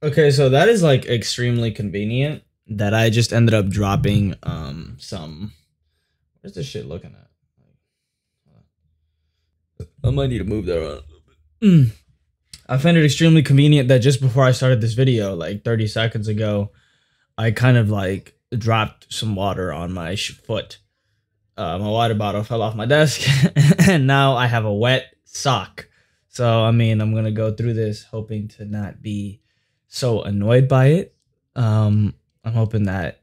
Okay, so that is like extremely convenient that I just ended up dropping some. Where's this shit looking at? I might need to move that around a little bit. I find it extremely convenient that just before I started this video, like 30 seconds ago, I kind of like dropped some water on my foot. My water bottle fell off my desk, and now I have a wet sock. So, I mean, I'm going to go through this hoping to not be so annoyed by it. I'm hoping that,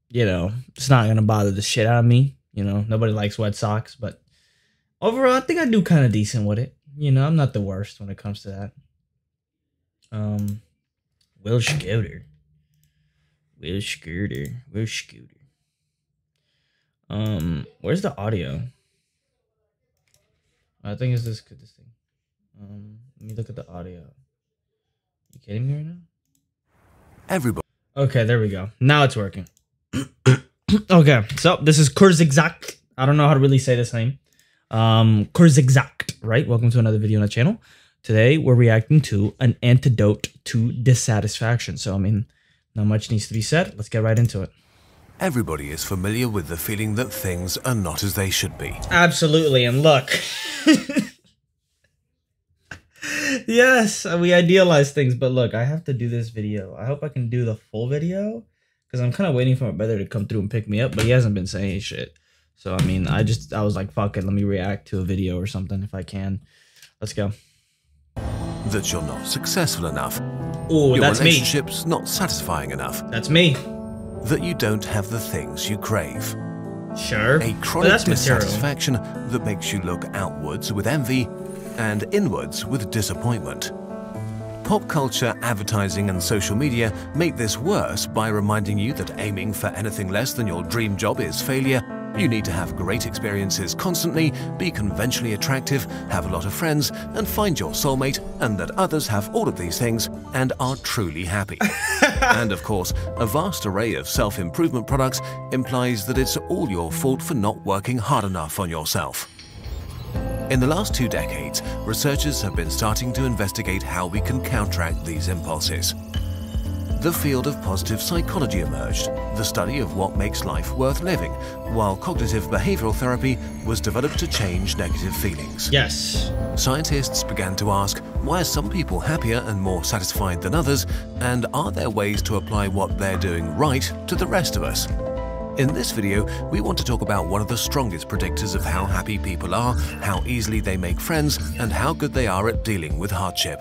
you know, it's not going to bother the shit out of me. You know, nobody likes wet socks, but overall, I think I do kind of decent with it. You know, I'm not the worst when it comes to that. Will Scooter. Where's the audio? I think it's this thing. Let me look at the audio. You kidding me right now? Everybody. Okay, there we go. Now it's working. Okay, so this is Kurzexakt. I don't know how to really say this name. Kurzexakt, right? Welcome to another video on the channel. Today we're reacting to an antidote to dissatisfaction. So I mean, not much needs to be said. Let's get right into it. Everybody is familiar with the feeling that things are not as they should be. Absolutely, and look. Yes, we idealize things, but look, I have to do this video. I hope I can do the full video because I'm kind of waiting for my brother to come through and pick me up, but he hasn't been saying shit. So, I mean, I was like, fuck it, let me react to a video or something if I can. Let's go. That you're not successful enough. Oh, that's me. Your relationship's not satisfying enough. That's me. That you don't have the things you crave. Sure. A chronic dissatisfaction that makes you look outwards with envy and inwards with disappointment. Pop culture, advertising, and social media make this worse by reminding you that aiming for anything less than your dream job is failure. You need to have great experiences constantly, be conventionally attractive, have a lot of friends, and find your soulmate, and that others have all of these things and are truly happy. And of course, a vast array of self-improvement products implies that it's all your fault for not working hard enough on yourself. In the last 2 decades, researchers have been starting to investigate how we can counteract these impulses. The field of positive psychology emerged, the study of what makes life worth living, while cognitive behavioral therapy was developed to change negative feelings. Yes. Scientists began to ask, why are some people happier and more satisfied than others, and are there ways to apply what they're doing right to the rest of us? In this video, we want to talk about one of the strongest predictors of how happy people are, how easily they make friends, and how good they are at dealing with hardship.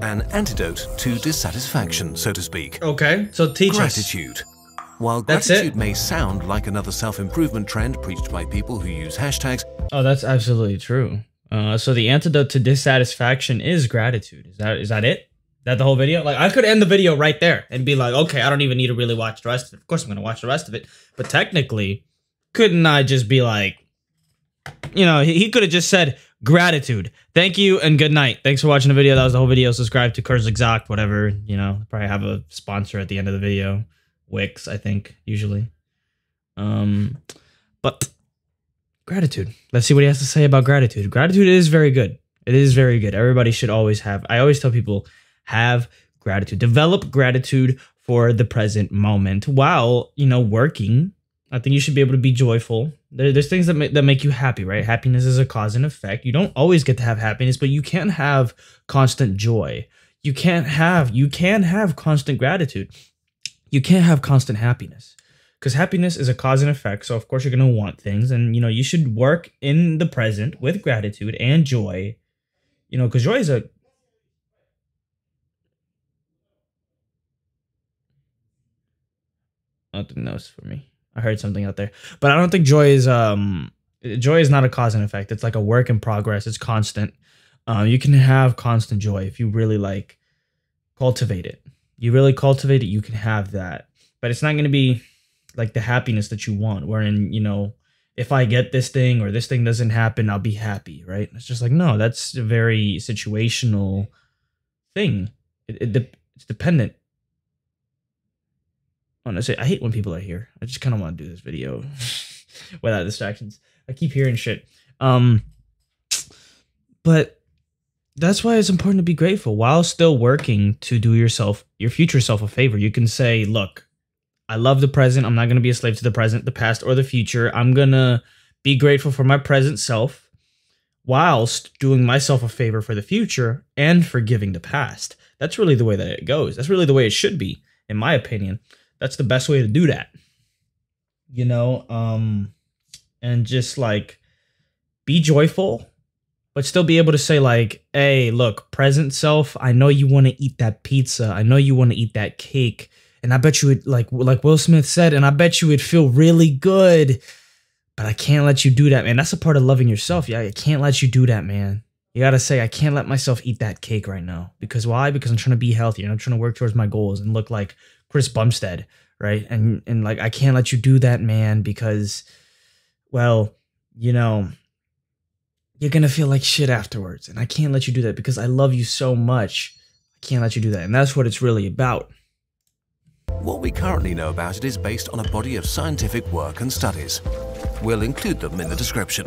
An antidote to dissatisfaction, so to speak. Okay, so teach us. Gratitude. While gratitude may sound like another self-improvement trend preached by people who use hashtags. Oh, that's absolutely true. So the antidote to dissatisfaction is gratitude. Is that it? That the whole video? Like, I could end the video right there and be like, okay, I don't even need to really watch the rest of it. Of course I'm going to watch the rest of it. But technically, couldn't I just be like, you know, he could have just said gratitude. Thank you and good night. Thanks for watching the video. That was the whole video. Subscribe to Kurzexakt, whatever, you know, probably have a sponsor at the end of the video. Wix, I think, usually. But gratitude. Let's see what he has to say about gratitude. Gratitude is very good. It is very good. Everybody should always have. I always tell people, have gratitude. Develop gratitude for the present moment while, you know, working. I think you should be able to be joyful. There's things that make you happy, right? Happiness is a cause and effect. You don't always get to have happiness, but you can have constant joy. You can have constant gratitude. You can't have constant happiness because happiness is a cause and effect. So of course you're going to want things, and, you know, you should work in the present with gratitude and joy, you know, because joy is a nothing else for me. I heard something out there, but I don't think joy is not a cause and effect. It's like a work in progress. It's constant. You can have constant joy if you really like cultivate it. You really cultivate it, you can have that, but it's not going to be like the happiness that you want, wherein, you know, if I get this thing or this thing doesn't happen, I'll be happy, right? It's just like, no, that's a very situational thing. It's dependent. Honestly, I hate when people are here. I just kind of want to do this video without distractions. I keep hearing shit. But that's why it's important to be grateful while still working to do your future self a favor. You can say, look, I love the present. I'm not going to be a slave to the present, the past, or the future. I'm going to be grateful for my present self whilst doing myself a favor for the future and forgiving the past. That's really the way that it goes. That's really the way it should be, in my opinion. That's the best way to do that. You know, and just like be joyful, but still be able to say like, hey, look, present self, I know you want to eat that pizza. I know you want to eat that cake. And I bet you would, like Will Smith said, and I bet you would feel really good, but I can't let you do that, man. That's a part of loving yourself. Yeah, I can't let you do that, man. You got to say, I can't let myself eat that cake right now. Because why? Because I'm trying to be healthy and I'm trying to work towards my goals and look like Chris Bumstead, right? And like, I can't let you do that, man, because, well, you know, you're going to feel like shit afterwards. And I can't let you do that because I love you so much. I can't let you do that. And that's what it's really about. What we currently know about it is based on a body of scientific work and studies. We'll include them in the description.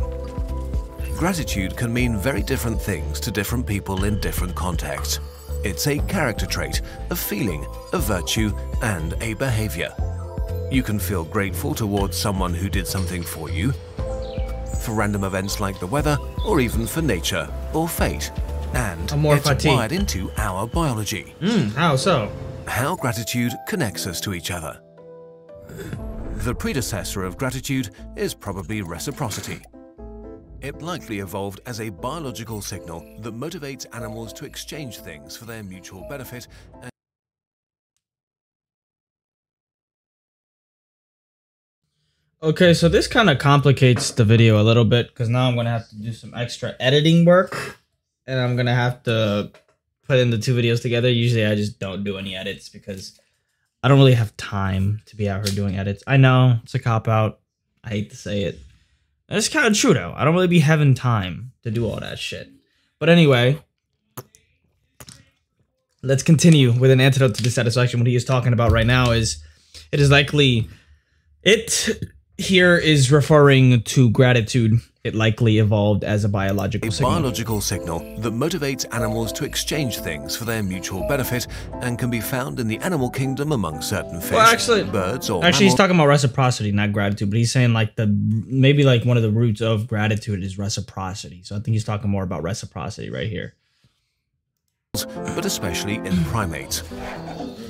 Gratitude can mean very different things to different people in different contexts. It's a character trait, a feeling, a virtue, and a behavior. You can feel grateful towards someone who did something for you, for random events like the weather, or even for nature or fate. And it's wired into our biology. How so? How gratitude connects us to each other. The predecessor of gratitude is probably reciprocity. It likely evolved as a biological signal that motivates animals to exchange things for their mutual benefit. Okay, so this kind of complicates the video a little bit because now I'm going to have to do some extra editing work and I'm going to have to put in the two videos together. Usually I just don't do any edits because I don't really have time to be out here doing edits. I know it's a cop-out. I hate to say it. It's kind of true though. I don't really be having time to do all that shit. But anyway, let's continue with an antidote to dissatisfaction. What he is talking about right now is it is likely, it here is referring to gratitude. It likely evolved as a biological signal. A biological signal that motivates animals to exchange things for their mutual benefit and can be found in the animal kingdom among certain fish, birds, or actually he's talking about reciprocity, not gratitude, but he's saying like maybe like one of the roots of gratitude is reciprocity. So I think he's talking more about reciprocity right here. But especially in primates.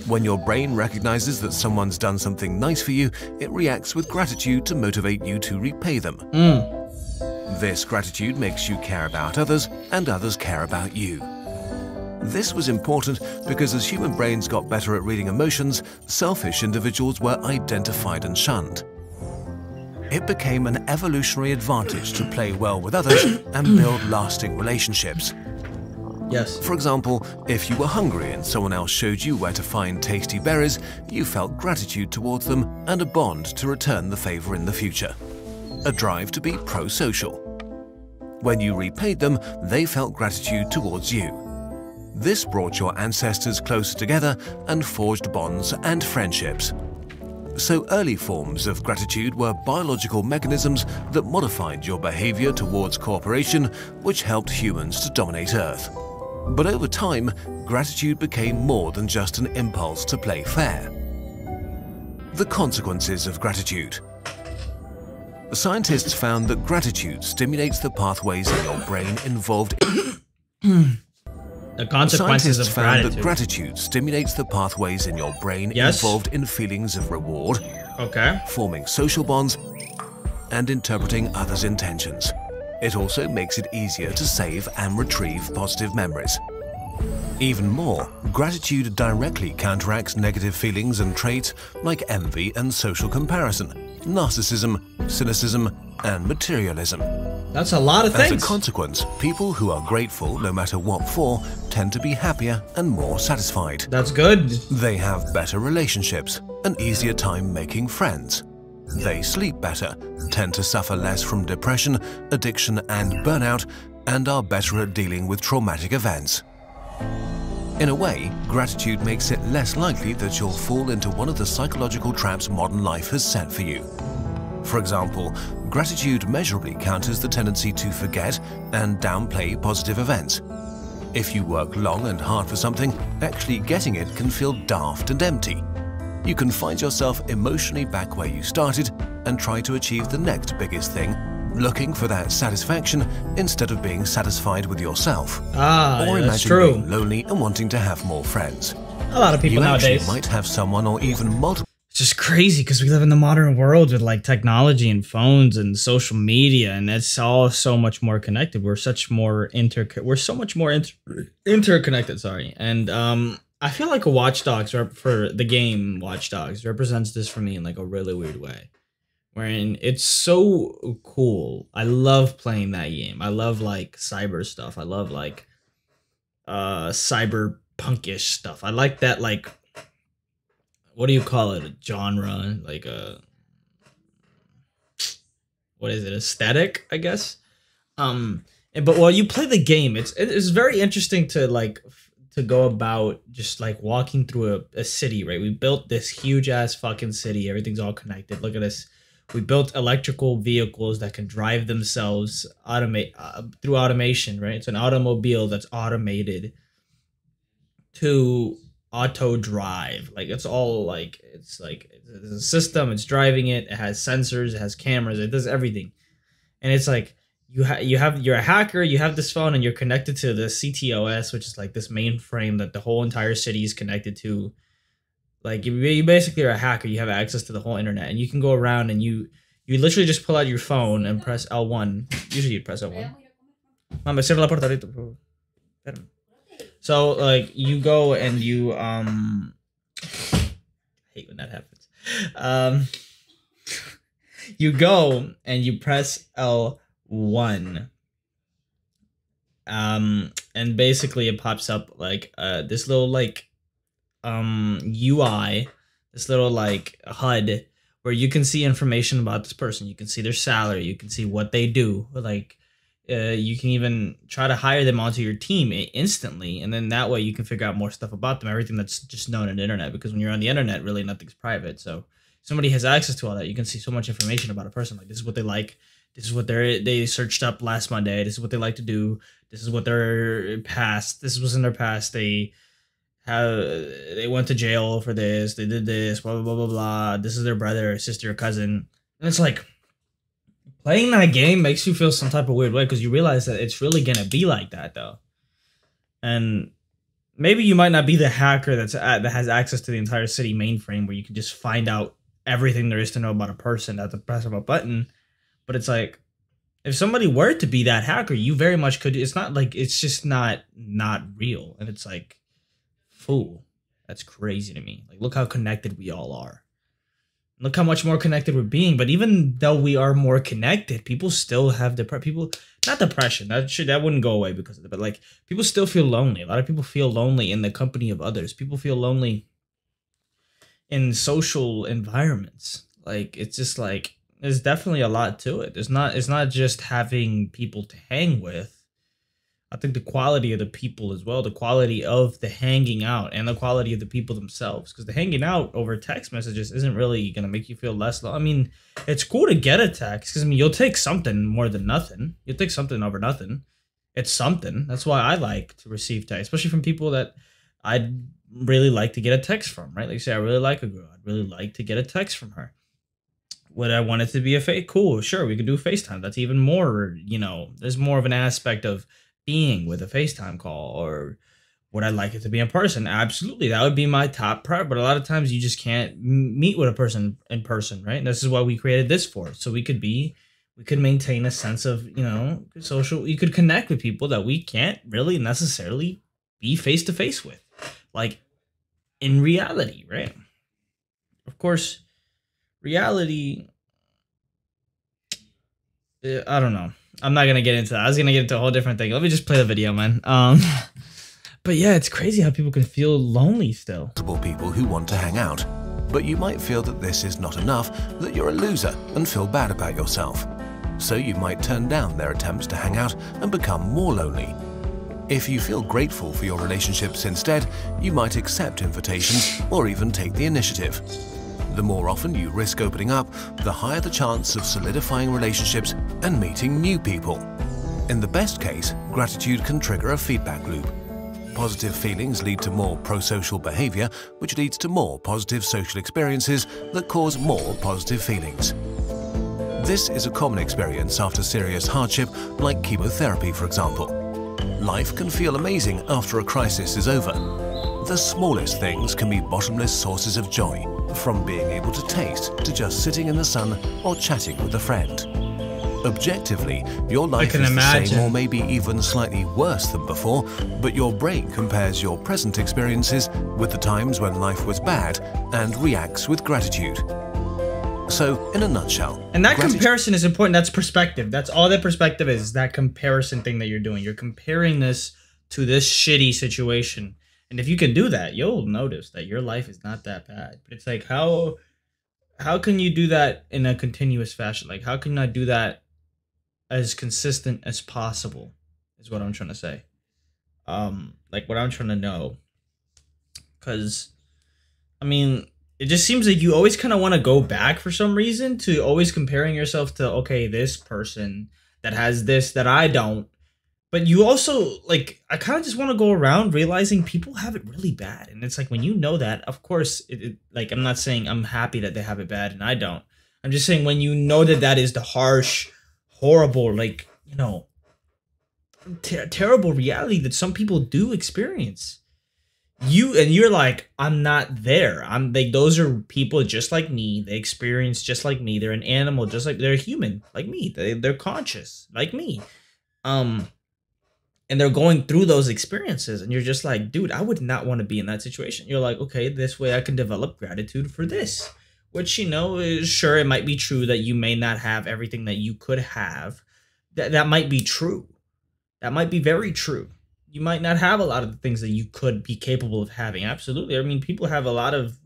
When your brain recognizes that someone's done something nice for you, it reacts with gratitude to motivate you to repay them. This gratitude makes you care about others, and others care about you. This was important because as human brains got better at reading emotions, selfish individuals were identified and shunned. It became an evolutionary advantage to play well with others and build lasting relationships. Yes. For example, if you were hungry and someone else showed you where to find tasty berries, you felt gratitude towards them and a bond to return the favor in the future. A drive to be pro-social. When you repaid them, they felt gratitude towards you. This brought your ancestors closer together and forged bonds and friendships. So early forms of gratitude were biological mechanisms that modified your behavior towards cooperation, which helped humans to dominate Earth. But over time, gratitude became more than just an impulse to play fair. The consequences of gratitude. Scientists found that gratitude stimulates the pathways in your brain involved in the consequences of gratitude. That gratitude stimulates the pathways in your brain involved in feelings of reward, forming social bonds, and interpreting others' intentions. It also makes it easier to save and retrieve positive memories. Even more, gratitude directly counteracts negative feelings and traits like envy and social comparison, narcissism, cynicism, and materialism. That's a lot of things. As a consequence, people who are grateful, no matter what for, tend to be happier and more satisfied. That's good. They have better relationships, an easier time making friends. They sleep better, tend to suffer less from depression, addiction, and burnout, and are better at dealing with traumatic events. In a way, gratitude makes it less likely that you'll fall into one of the psychological traps modern life has set for you. For example, gratitude measurably counters the tendency to forget and downplay positive events. If you work long and hard for something, actually getting it can feel daft and empty. You can find yourself emotionally back where you started and try to achieve the next biggest thing, looking for that satisfaction instead of being satisfied with yourself. Or imagine being lonely and wanting to have more friends. A lot of people nowadays. You might have someone or even multiple. It's just crazy because we live in the modern world with like technology and phones and social media, and it's all so much more connected. We're so much more interconnected. Sorry, and I feel like Watch Dogs for the game Watch Dogs represents this for me in like a really weird way, wherein it's so cool. I love playing that game. I love like cyber stuff. I love like cyberpunkish stuff. I like that like. What do you call it? A genre, like a what is it? Aesthetic, I guess. But while you play the game, it's very interesting to like to go about just like walking through a city, right? We built this huge ass fucking city. Everything's all connected. Look at this. We built electrical vehicles that can drive themselves through automation, right? It's an automobile that's automated to auto drive. Like it's all like it's a system, it's driving it, it has sensors, it has cameras, it does everything. And it's like you're a hacker, you have this phone and you're connected to the CTOS, which is like this mainframe that the whole entire city is connected to. Like you basically are a hacker, you have access to the whole internet, and you can go around and you literally just pull out your phone and press L1. Usually you'd press L1. Mama, cierra la puerta ahorita, por favor. Espérame. So like you go and you I hate when that happens. You go and you press L1. And basically it pops up like this little like UI, this little like HUD where you can see information about this person. You can see their salary, you can see what they do, like you can even try to hire them onto your team instantly, and then that way you can figure out more stuff about them, everything that's just known on the internet, because when you're on the internet, really nothing's private. So somebody has access to all that. You can see so much information about a person, like this is what they like, this is what they searched up last Monday, this is what they like to do, this is what their past, this was in their past, they went to jail for this, they did this, blah blah blah blah blah, this is their brother, sister, cousin. And it's like playing that game makes you feel some type of weird way because you realize that it's really gonna be like that though. And maybe you might not be the hacker that has access to the entire city mainframe where you can just find out everything there is to know about a person at the press of a button. But it's like if somebody were to be that hacker, you very much could. It's not like it's just not real. And it's like, fool, that's crazy to me. Like look how connected we all are. Look how much more connected we're being. But even though we are more connected, people still have not depression. That wouldn't go away because of it. But like people still feel lonely. A lot of people feel lonely in the company of others. People feel lonely in social environments. Like it's just like there's definitely a lot to it. It's not just having people to hang with. I think the quality of the people as well, the quality of the hanging out and the quality of the people themselves. Because the hanging out over text messages isn't really going to make you feel less. I mean, it's cool to get a text because, I mean, you'll take something more than nothing. You'll take something over nothing. It's something. That's why I like to receive text, especially from people that I'd really like to get a text from, right? Like, say, I really like a girl. I'd really like to get a text from her. Would I want it to be a fake? Cool, sure, we could do FaceTime. That's even more, there's more of an aspect of being with a FaceTime call. Or would I like it to be in person? Absolutely, that would be my top priority. But a lot of times you just can't meet with a person in person, right? And this is what we created this for. So we could maintain a sense of, social. You could connect with people that we can't really necessarily be face to face with, like in reality, right? Of course, reality. I don't know. I'm not gonna get into that. I was gonna get into a whole different thing. Let me just play the video, man. But yeah, it's crazy how people can feel lonely still. People who want to hang out, but you might feel that this is not enough, that you're a loser and feel bad about yourself. So you might turn down their attempts to hang out and become more lonely. If you feel grateful for your relationships instead, you might accept invitations or even take the initiative. The more often you risk opening up, the higher the chance of solidifying relationships and meeting new people. In the best case, gratitude can trigger a feedback loop. Positive feelings lead to more pro-social behavior, which leads to more positive social experiences that cause more positive feelings. This is a common experience after serious hardship, like chemotherapy, for example. Life can feel amazing after a crisis is over. The smallest things can be bottomless sources of joy, from being able to taste to just sitting in the sun or chatting with a friend. Objectively, your life is the same or maybe even slightly worse than before, but your brain compares your present experiences with the times when life was bad and reacts with gratitude. So, in a nutshell... And that comparison is important. That's perspective. That's all that perspective is, that comparison thing that you're doing. You're comparing this to this shitty situation. And if you can do that, you'll notice that your life is not that bad. But it's like, how can you do that in a continuous fashion? Like, how can I do that as consistent as possible is what I'm trying to say. Like what I'm trying to know. Because, I mean, it just seems like you always kind of want to go back for some reason to always comparing yourself to, okay, this person that has this that I don't. But you also, like, I kind of just want to go around realizing people have it really bad. And it's like, when you know that, of course, like, I'm not saying I'm happy that they have it bad and I don't. I'm just saying when you know that that is the harsh, horrible, like, you know, terrible reality that some people do experience. You're like, I'm not there. I'm like, those are people just like me. They experience just like me. They're an animal, just like they're human, like me. They're conscious, like me. And they're going through those experiences, and you're just like, dude, I would not want to be in that situation. You're like, okay, this way I can develop gratitude for this, which, you know, is sure, it might be true that you may not have everything that you could have. That might be true. That might be very true. You might not have a lot of the things that you could be capable of having. Absolutely. I mean, people have a lot of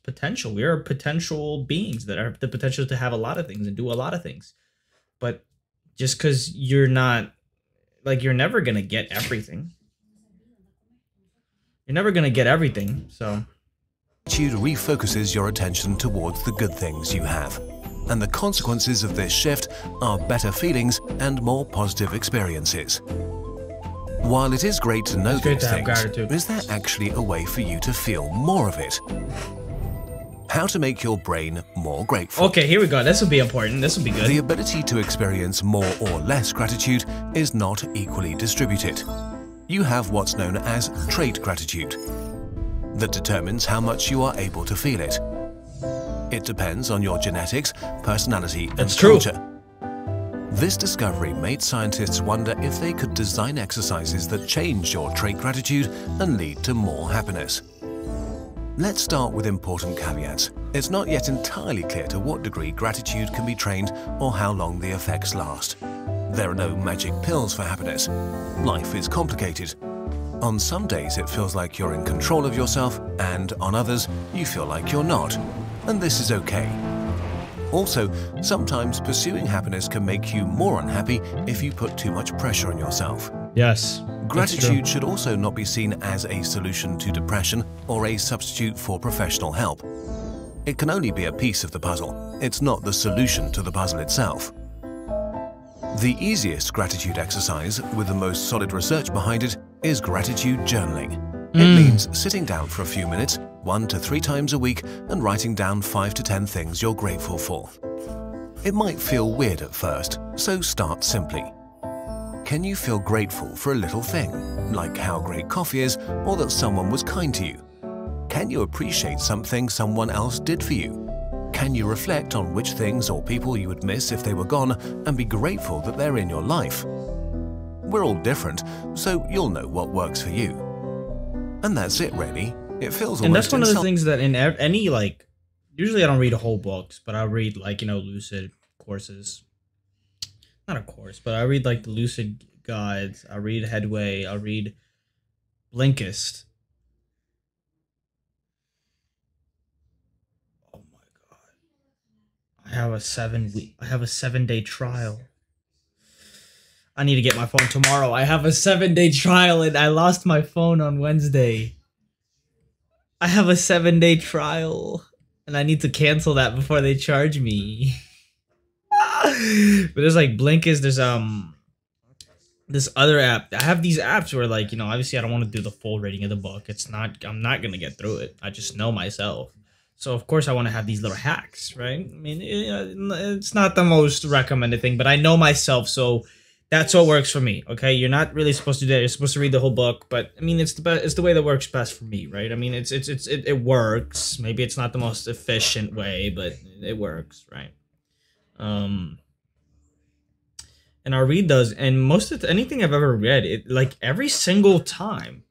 potential. We are potential beings that have the potential to have a lot of things and do a lot of things. But just because you're not, like, you're never going to get everything. You're never going to get everything, so. Gratitude refocuses your attention towards the good things you have. And the consequences of this shift are better feelings and more positive experiences. While it is great to know these things, is there actually a way for you to feel more of it? How to make your brain more grateful. Okay, here we go. This will be important. This will be good. The ability to experience more or less gratitude is not equally distributed. You have what's known as trait gratitude that determines how much you are able to feel it. It depends on your genetics, personality, and culture. This discovery made scientists wonder if they could design exercises that change your trait gratitude and lead to more happiness. Let's start with important caveats. It's not yet entirely clear to what degree gratitude can be trained or how long the effects last. There are no magic pills for happiness. Life is complicated. On some days it feels like you're in control of yourself, and on others you feel like you're not. And this is okay. Also, sometimes pursuing happiness can make you more unhappy if you put too much pressure on yourself. Yes. Gratitude should also not be seen as a solution to depression or a substitute for professional help. It can only be a piece of the puzzle. It's not the solution to the puzzle itself. The easiest gratitude exercise, with the most solid research behind it, is gratitude journaling. It means sitting down for a few minutes, 1 to 3 times a week, and writing down 5 to 10 things you're grateful for. It might feel weird at first, so start simply. Can you feel grateful for a little thing, like how great coffee is or that someone was kind to you? Can you appreciate something someone else did for you? Can you reflect on which things or people you would miss if they were gone and be grateful that they're in your life? We're all different, so you'll know what works for you. And that's it, really. It feels almost And that's one of the things that in any, like, usually I don't read whole books, but I read, like, you know, lucid courses. Not a course, but I read, like, the lucid guides. I read Headway. I read Blinkist. Oh my god. I have a 7-day trial. I need to get my phone tomorrow. I have a 7-day trial and I lost my phone on Wednesday. I have a 7-day trial and I need to cancel that before they charge me. But there's like Blinkist, there's this other app. I have these apps where, like, you know, obviously I don't want to do the full reading of the book. I'm not gonna get through it. I just know myself. So of course I want to have these little hacks, right? I mean, it's not the most recommended thing, but I know myself, so that's what works for me. Okay, you're not really supposed to do that. You're supposed to read the whole book, but I mean, it's the best. It's the way that works best for me, right? I mean, it works. Maybe it's not the most efficient way, but it works, right? And I'll read those, and most of anything I've ever read, it like every single time,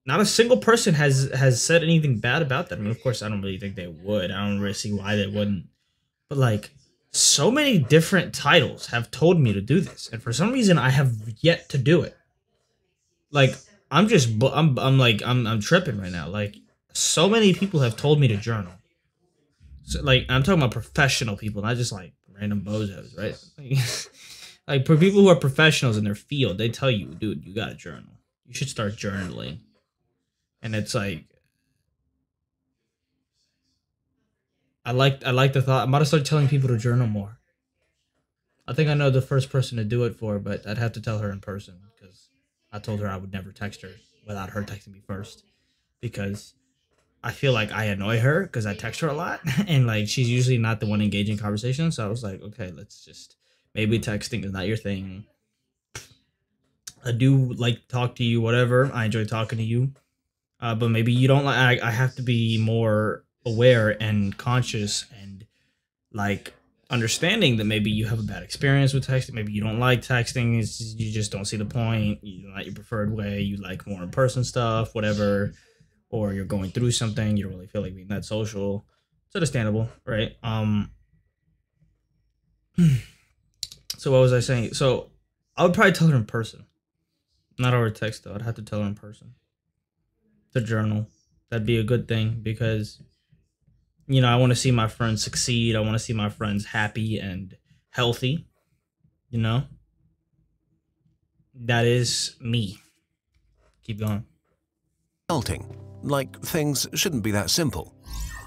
not a single person has said anything bad about that. I mean, of course, I don't really think they would. I don't really see why they wouldn't. But like, so many different titles have told me to do this, and for some reason, I have yet to do it. Like, I'm tripping right now. Like, so many people have told me to journal. So, like, I'm talking about professional people, not just like random bozos, right? Like, for people who are professionals in their field, they tell you, dude, you gotta journal. You should start journaling. And it's like, I like the thought. I'm about to start telling people to journal more. I think I know the first person to do it for, but I'd have to tell her in person, because I told her I would never text her without her texting me first, because I feel like I annoy her because I text her a lot, and like, she's usually not the one engaging in conversation. So I was like, okay, let's just, maybe texting is not your thing. I do like to talk to you, whatever. I enjoy talking to you. But maybe you don't like, I have to be more aware and conscious and like understanding that maybe you have a bad experience with texting. Maybe you don't like texting. You just don't see the point. You're not your preferred way. You like more in-person stuff, whatever. Or you're going through something. You don't really feel like being that social. It's understandable, right? So what was I saying? So I would probably tell her in person. Not over text, though. I'd have to tell her in person. To journal. That'd be a good thing, because, you know, I want to see my friends succeed. I want to see my friends happy and healthy. You know? That is me. Keep going. Adulting, like things shouldn't be that simple.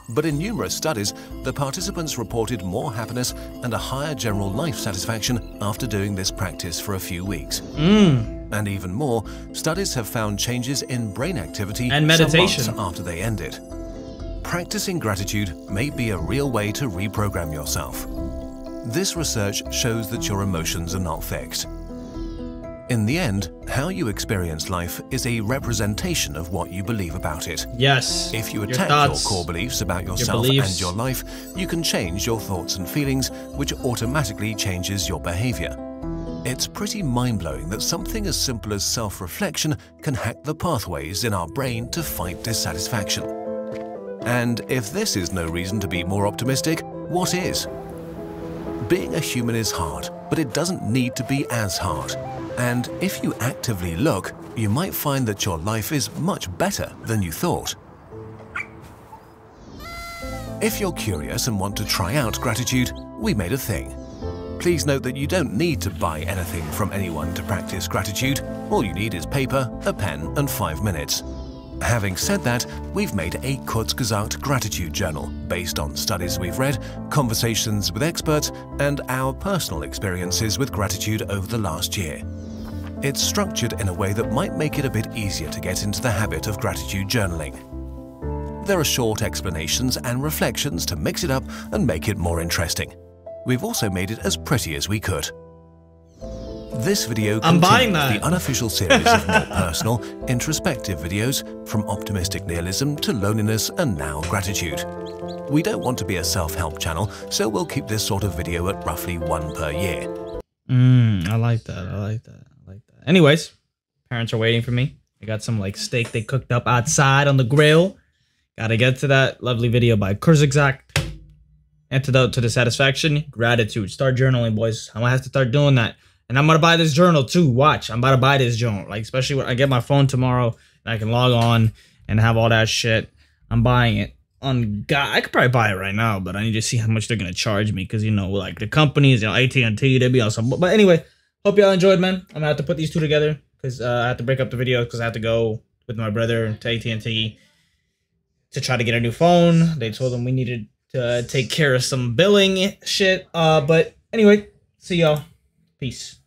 But in numerous studies, the participants reported more happiness and a higher general life satisfaction after doing this practice for a few weeks. And even more, studies have found changes in brain activity and meditation some months after they ended. Practicing gratitude may be a real way to reprogram yourself. This research shows that your emotions are not fixed. In the end, how you experience life is a representation of what you believe about it. Yes. If you attack your core beliefs about yourself and your life, you can change your thoughts and feelings, which automatically changes your behavior. It's pretty mind-blowing that something as simple as self-reflection can hack the pathways in our brain to fight dissatisfaction. And if this is no reason to be more optimistic, what is? Being a human is hard, but it doesn't need to be as hard. And if you actively look, you might find that your life is much better than you thought. If you're curious and want to try out gratitude, we made a thing. Please note that you don't need to buy anything from anyone to practice gratitude. All you need is paper, a pen, and 5 minutes. Having said that, we've made a Kurzgesagt gratitude journal based on studies we've read, conversations with experts, and our personal experiences with gratitude over the last year. It's structured in a way that might make it a bit easier to get into the habit of gratitude journaling. There are short explanations and reflections to mix it up and make it more interesting. We've also made it as pretty as we could. This video continues the unofficial series of more personal, introspective videos, from optimistic nihilism to loneliness and now gratitude. We don't want to be a self-help channel, so we'll keep this sort of video at roughly 1 per year. I like that. I like that. I like that. Anyways, parents are waiting for me. I got some like steak they cooked up outside on the grill. Gotta get to that lovely video by Kurzgesagt. Antidote to dissatisfaction, gratitude. Start journaling, boys. I'm gonna have to start doing that. And I'm gonna buy this journal too. Watch, I'm about to buy this journal. Like, especially when I get my phone tomorrow and I can log on and have all that shit. I'm buying it. On God, I could probably buy it right now, but I need to see how much they're gonna charge me, because, you know, like the companies, you know, AT&T, they be on some. But anyway, hope y'all enjoyed, man. I'm gonna have to put these two together because I have to break up the video because I have to go with my brother to AT&T to try to get a new phone. They told them we needed to take care of some billing shit. But anyway, see y'all. Peace.